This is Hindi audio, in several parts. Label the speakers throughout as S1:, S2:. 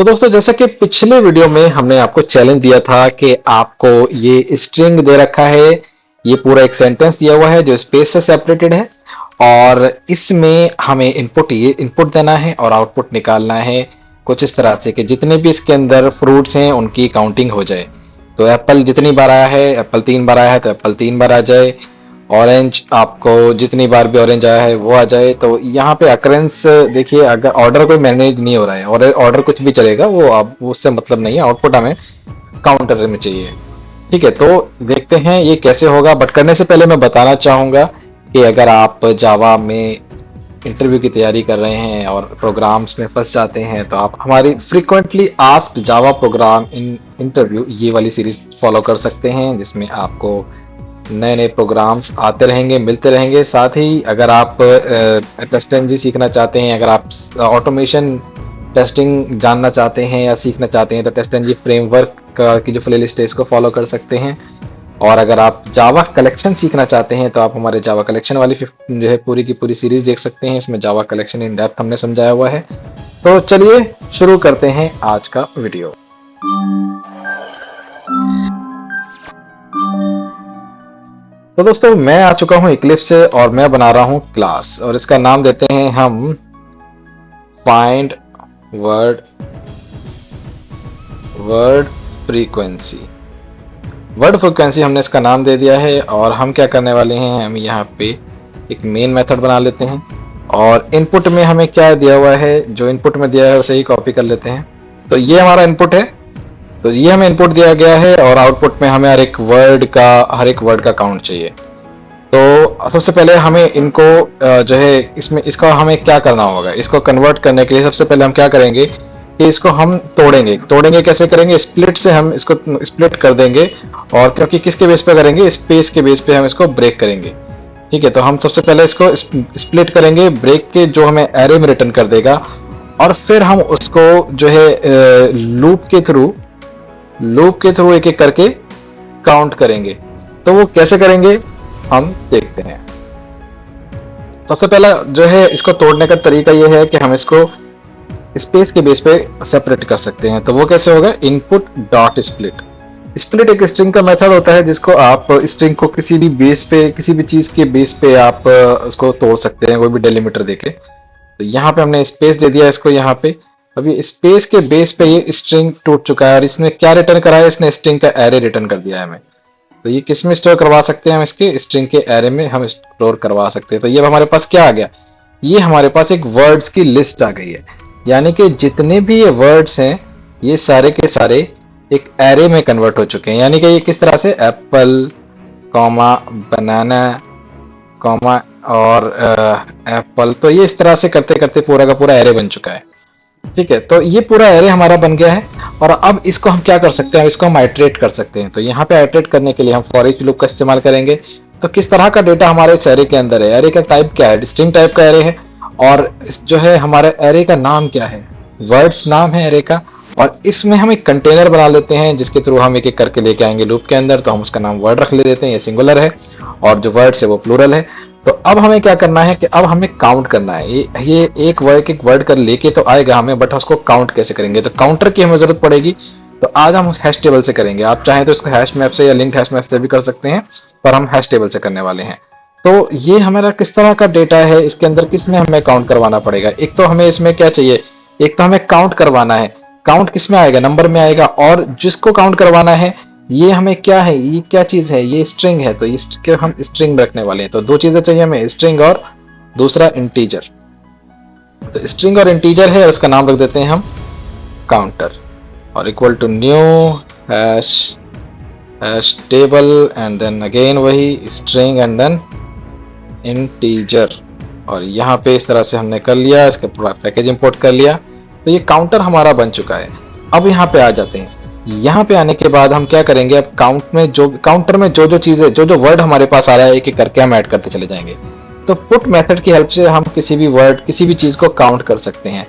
S1: तो दोस्तों जैसा कि पिछले वीडियो में हमने आपको चैलेंज दिया था कि आपको ये स्ट्रिंग दे रखा है, ये पूरा एक सेंटेंस दिया हुआ है जो स्पेस से सेपरेटेड है और इसमें हमें इनपुट देना है और आउटपुट निकालना है कुछ इस तरह से कि जितने भी इसके अंदर फ्रूट्स हैं उनकी काउंटिंग हो जाए। तो एप्पल जितनी बार आया है, एप्पल 3 बार आया है तो एप्पल 3 बार आ जाए। ऑरेंज आपको जितनी बार भी ऑरेंज आया है वो आ जाए। तो यहाँ पे अकरेंस देखिए, अगर ऑर्डर कोई मैनेज नहीं हो रहा है और ऑर्डर कुछ भी चलेगा वो अब उससे मतलब नहीं है, आउटपुट हमें काउंटर में चाहिए। ठीक है, तो देखते हैं ये कैसे होगा। बट करने से पहले मैं बताना चाहूंगा कि अगर आप जावा में इंटरव्यू की तैयारी कर रहे हैं और प्रोग्राम्स में फंस जाते हैं तो आप हमारी frequently asked Java program in interview ये वाली सीरीज फॉलो कर सकते हैं, जिसमें आपको नए नए प्रोग्राम्स आते रहेंगे, मिलते रहेंगे। साथ ही अगर आप टेस्ट एनजी सीखना चाहते हैं, अगर आप ऑटोमेशन टेस्टिंग जानना चाहते हैं या सीखना चाहते हैं तो टेस्ट एनजी फ्रेमवर्क की जो प्लेलिस्ट है इसको फॉलो कर सकते हैं। और अगर आप जावा कलेक्शन सीखना चाहते हैं तो आप हमारे जावा कलेक्शन वाली जो है पूरी की पूरी सीरीज देख सकते हैं। इसमें जावा कलेक्शन इन डेप्थ हमने समझाया हुआ है। तो चलिए शुरू करते हैं आज का वीडियो। तो दोस्तों मैं आ चुका हूं इक्लिप्स से और मैं बना रहा हूं क्लास और इसका नाम देते हैं हम find word frequency. Word frequency हमने इसका नाम दे दिया है और हम क्या करने वाले हैं, हम यहाँ पे एक मेन मेथड बना लेते हैं और इनपुट में हमें क्या दिया हुआ है, जो इनपुट में दिया है उसे ही कॉपी कर लेते हैं। तो ये हमारा इनपुट है, तो ये हमें इनपुट दिया गया है और आउटपुट में हमें हर एक वर्ड का काउंट चाहिए। तो सबसे पहले हमें इनको जो है इसका हमें क्या करना होगा, इसको कन्वर्ट करने के लिए सबसे पहले हम क्या करेंगे कि इसको हम तोड़ेंगे कैसे करेंगे, स्प्लिट से हम इसको स्प्लिट कर देंगे। और क्योंकि किसके बेस पे करेंगे, स्पेस के बेस पे हम इसको ब्रेक करेंगे। ठीक है, तो हम सबसे पहले इसको स्प्लिट करेंगे, ब्रेक के जो हमें एरे में रिटर्न कर देगा और फिर हम उसको जो है लूप के थ्रू एक एक करके काउंट करेंगे। तो वो कैसे करेंगे हम देखते हैं। सबसे पहला जो है इसको तोड़ने का तरीका ये है कि हम इसको स्पेस के बेस पे सेपरेट कर सकते हैं। तो वो कैसे होगा, इनपुट डॉट स्प्लिट। स्प्लिट एक स्ट्रिंग का मेथड होता है जिसको आप स्ट्रिंग को किसी भी बेस पे, किसी भी चीज के बेस पे आप उसको तोड़ सकते हैं कोई भी डेलीमीटर देके। तो यहाँ पे हमने स्पेस दे दिया इसको, यहाँ पे अभी स्पेस के बेस पे ये स्ट्रिंग टूट चुका है और इसने क्या रिटर्न करा है, इसने स्ट्रिंग का एरे रिटर्न कर दिया है हमें। तो ये किस में स्टोर करवा सकते हैं हम, इसके स्ट्रिंग के एरे में हम स्टोर करवा सकते हैं। तो ये हमारे पास क्या आ गया, ये हमारे पास एक वर्ड्स की लिस्ट आ गई है। यानी कि जितने भी ये वर्ड्स हैं ये सारे के सारे एक एरे में कन्वर्ट हो चुके हैं। यानी कि ये किस तरह से एप्पल कॉमा बनाना कॉमा और एप्पल, तो ये इस तरह से करते करते पूरा का पूरा एरे बन चुका है। ठीक है, तो ये पूरा एरे हमारा बन गया है और अब इसको हम क्या कर सकते हैं, इसको हम आइटरेट कर सकते हैं। तो यहाँ पे आइटरेट करने के लिए हम फॉर ईच लूप का इस्तेमाल करेंगे। तो किस तरह का डेटा हमारे इस एरे के अंदर है, एरे का टाइप क्या है, स्ट्रिंग टाइप का एरे है और जो है हमारे एरे का नाम क्या है, वर्ड्स नाम है एरे का। और इसमें हम एक कंटेनर बना लेते हैं जिसके थ्रू हम एक एक करके लेके आएंगे लूप के अंदर। तो हम उसका नाम वर्ड रख ले देते हैं, ये सिंगुलर है और जो वर्ड्स है वो प्लूरल है। तो अब हमें क्या करना है कि अब हमें काउंट करना है। ये एक वर्ड कर लेके तो आएगा हमें, बट उसको काउंट कैसे करेंगे, तो काउंटर की हमें जरूरत पड़ेगी। तो आज हम हैश टेबल से करेंगे। आप चाहें तो इसको हैश मैप से या लिंक्ड हैश मैप से भी कर सकते हैं, पर हम हैश टेबल से करने वाले हैं। तो ये हमारा किस तरह का डेटा है, इसके अंदर किसमें हमें काउंट करवाना पड़ेगा। एक तो हमें इसमें क्या चाहिए, एक तो हमें काउंट करवाना है। काउंट किसमें आएगा, नंबर में आएगा। और जिसको काउंट करवाना है ये हमें क्या है, ये क्या चीज है, ये स्ट्रिंग है। तो इसके हम स्ट्रिंग रखने वाले हैं। तो दो चीजें चाहिए हमें, स्ट्रिंग और दूसरा इंटीजर। तो स्ट्रिंग और इंटीजर है, उसका नाम रख देते हैं हम काउंटर और equal to new hash table and then again वही स्ट्रिंग एंड देन इंटीजर। और यहाँ पे इस तरह से हमने कर लिया, इसका पूरा पैकेज इंपोर्ट कर लिया। तो ये काउंटर हमारा बन चुका है। अब यहाँ पे आ जाते हैं। यहाँ पे आने के बाद हम क्या करेंगे, अब काउंटर में जो चीजें, जो वर्ड हमारे पास आ रहा है एक एक करके हम ऐड करते चले जाएंगे। तो पुट मेथड की हेल्प से हम किसी भी वर्ड, किसी भी चीज को काउंट कर सकते हैं।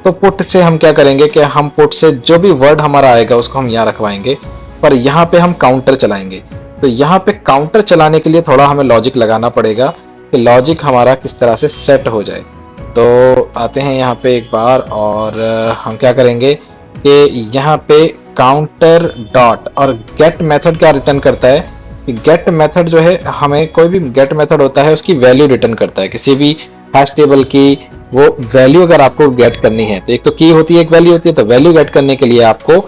S1: तो पुट से हम क्या करेंगे कि हम पुट से जो भी वर्ड हमारा आएगा उसको हम यहाँ रखवाएंगे, पर यहाँ पे हम काउंटर चलाएंगे। तो यहाँ पे काउंटर चलाने के लिए थोड़ा हमें लॉजिक लगाना पड़ेगा कि लॉजिक हमारा किस तरह से सेट हो जाए। तो आते हैं यहाँ पे एक बार और हम क्या करेंगे कि यहाँ पे काउंटर डॉट और गेट मेथड क्या रिटर्न करता है कि गेट मेथड जो है, हमें कोई भी गेट मेथड होता है उसकी वैल्यू रिटर्न करता है, किसी भी हैश टेबल की वो वैल्यू अगर आपको गेट करनी है तो एक तो की होती है, एक वैल्यू होती है, तो वैल्यू गेट करने के लिए आपको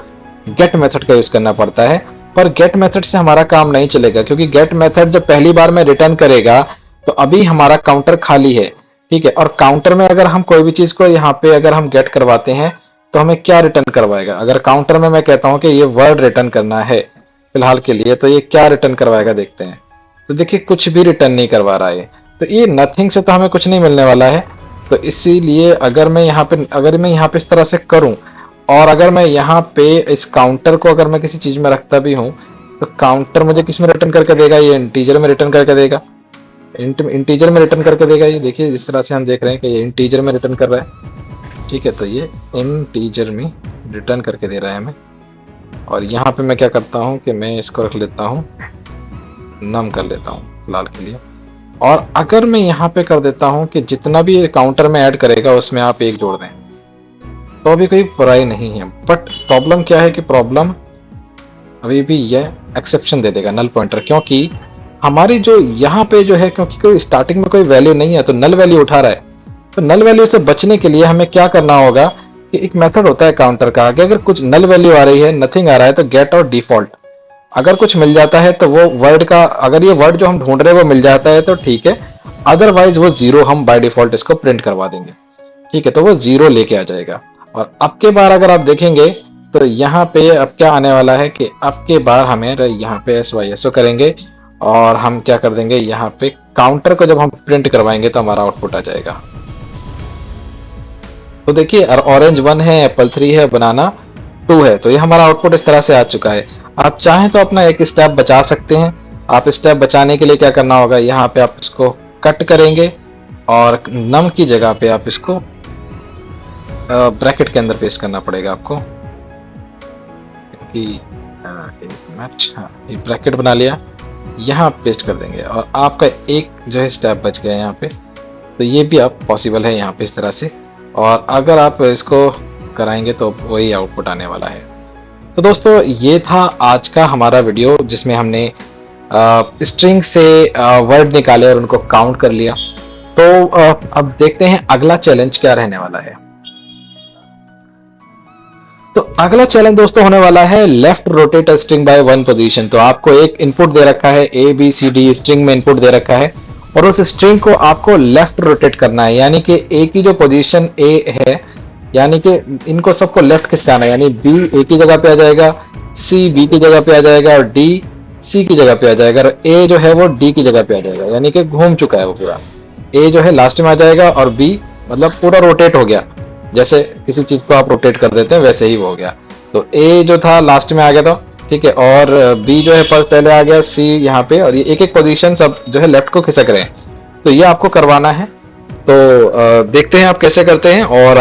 S1: गेट मेथड का यूज करना पड़ता है। पर गेट मेथड से हमारा काम नहीं चलेगा, क्योंकि गेट मेथड जब पहली बार में रिटर्न करेगा तो अभी हमारा काउंटर खाली है, ठीक है। और काउंटर में अगर हम कोई भी चीज को यहाँ पे अगर हम गेट करवाते हैं तो हमें क्या रिटर्न करवाएगा। अगर काउंटर में मैं कहता हूं कि ये वर्ड रिटर्न करना है फिलहाल के लिए, तो ये क्या रिटर्न करवाएगा देखते हैं। तो देखिए कुछ भी रिटर्न नहीं करवा रहा है, तो ये नथिंग से तो हमें कुछ नहीं मिलने वाला है। तो इसीलिए अगर मैं यहाँ पे इस तरह से करूं, और अगर मैं यहाँ पे इस काउंटर को अगर मैं किसी चीज में रखता भी हूँ, तो काउंटर मुझे किस में रिटर्न करके देगा, ये इंटीजर में रिटर्न करके देगा, इंटीजर में रिटर्न करके देगा। ये देखिए जिस तरह से हम देख रहे हैं कि ये इंटीजर में रिटर्न कर रहा है, ठीक है। तो ये इंटीजर में रिटर्न करके दे रहा है हमें। और यहाँ पे मैं क्या करता हूँ कि मैं इसको रख लेता हूँ, नम कर लेता हूँ फिलहाल के लिए। और अगर मैं यहाँ पे कर देता हूँ कि जितना भी काउंटर में ऐड करेगा उसमें आप एक जोड़ दें, तो अभी कोई बुराई नहीं है। बट प्रॉब्लम क्या है कि प्रॉब्लम अभी भी यह एक्सेप्शन दे देगा नल पॉइंटर, क्योंकि हमारी जो यहाँ पे जो है, क्योंकि कोई स्टार्टिंग में कोई वैल्यू नहीं है तो नल वैल्यू उठा रहा है। तो नल वैल्यू से बचने के लिए हमें क्या करना होगा कि एक मेथड होता है काउंटर का, कि अगर कुछ नल वैल्यू आ रही है, नथिंग आ रहा है, तो गेट और डिफॉल्ट अगर कुछ मिल जाता है तो वो वर्ड का, अगर ये वर्ड जो हम ढूंढ रहे हैं वो मिल जाता है तो ठीक है, अदरवाइज वो जीरो हम बाय डिफॉल्ट इसको प्रिंट करवा देंगे, ठीक है। तो वो जीरो लेके आ जाएगा। और अब के बार अगर आप देखेंगे तो यहाँ पे अब क्या आने वाला है कि अब के बार हमें यहाँ पे SYSO करेंगे और हम क्या कर देंगे, यहाँ पे काउंटर को जब हम प्रिंट करवाएंगे तो हमारा आउटपुट आ जाएगा। तो देखिए ऑरेंज 1 है, एप्पल 3 है, बनाना 2 है। तो ये हमारा आउटपुट इस तरह से आ चुका है। आप चाहें तो अपना एक स्टेप बचा सकते हैं। आप स्टेप बचाने के लिए क्या करना होगा, यहाँ पे आप इसको कट करेंगे और नम की जगह पे आप इसको ब्रैकेट के अंदर पेस्ट करना पड़ेगा आपको, कि ये ब्रैकेट बना लिया, यहाँ पेस्ट कर देंगे और आपका एक जो है स्टेप बच गया यहाँ पे। तो ये भी आप पॉसिबल है यहाँ पे इस तरह से, और अगर आप इसको कराएंगे तो वही आउटपुट आने वाला है। तो दोस्तों ये था आज का हमारा वीडियो, जिसमें हमने स्ट्रिंग से वर्ड निकाले और उनको काउंट कर लिया। तो अब देखते हैं अगला चैलेंज क्या रहने वाला है। तो अगला चैलेंज दोस्तों होने वाला है left rotate string by 1 position. तो आपको एक इनपुट दे रखा है, ABCD स्ट्रिंग में इनपुट दे रखा है, और उस स्ट्रिंग को आपको लेफ्ट रोटेट करना है, यानी कि A की जो पोजीशन A है, यानी कि इनको सबको लेफ्ट खिसकाना है, यानी B A की जगह पे आ जाएगा, C B की जगह पे आ जाएगा और D C की जगह पे आ जाएगा, और A जो है वो D की जगह पे आ जाएगा, यानी कि घूम चुका है वो पूरा। A जो है लास्ट में आ जाएगा और B मतलब पूरा रोटेट हो गया, जैसे किसी चीज को आप रोटेट कर देते हैं वैसे ही वो हो गया। तो A जो था लास्ट में आ गया था, ठीक है, और B जो है पहले आ गया, C यहाँ पे, और ये एक एक पोजीशन सब जो है लेफ्ट को खिसक रहे हैं। तो ये आपको करवाना है। तो देखते हैं आप कैसे करते हैं, और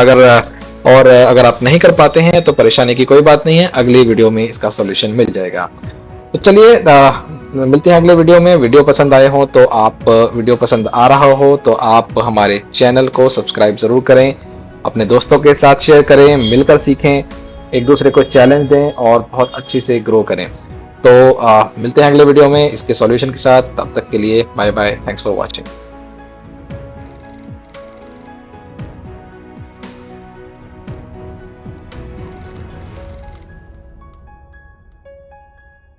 S1: अगर आप नहीं कर पाते हैं तो परेशानी की कोई बात नहीं है, अगली वीडियो में इसका सॉल्यूशन मिल जाएगा। तो चलिए मिलते हैं अगले वीडियो में। वीडियो पसंद आए हो तो वीडियो पसंद आ रहा हो तो आप हमारे चैनल को सब्सक्राइब जरूर करें, अपने दोस्तों के साथ शेयर करें, मिलकर सीखें, एक दूसरे को चैलेंज दें और बहुत अच्छी से ग्रो करें। तो मिलते हैं अगले वीडियो में इसके सॉल्यूशन के साथ। तब तक के लिए bye bye, thanks for watching.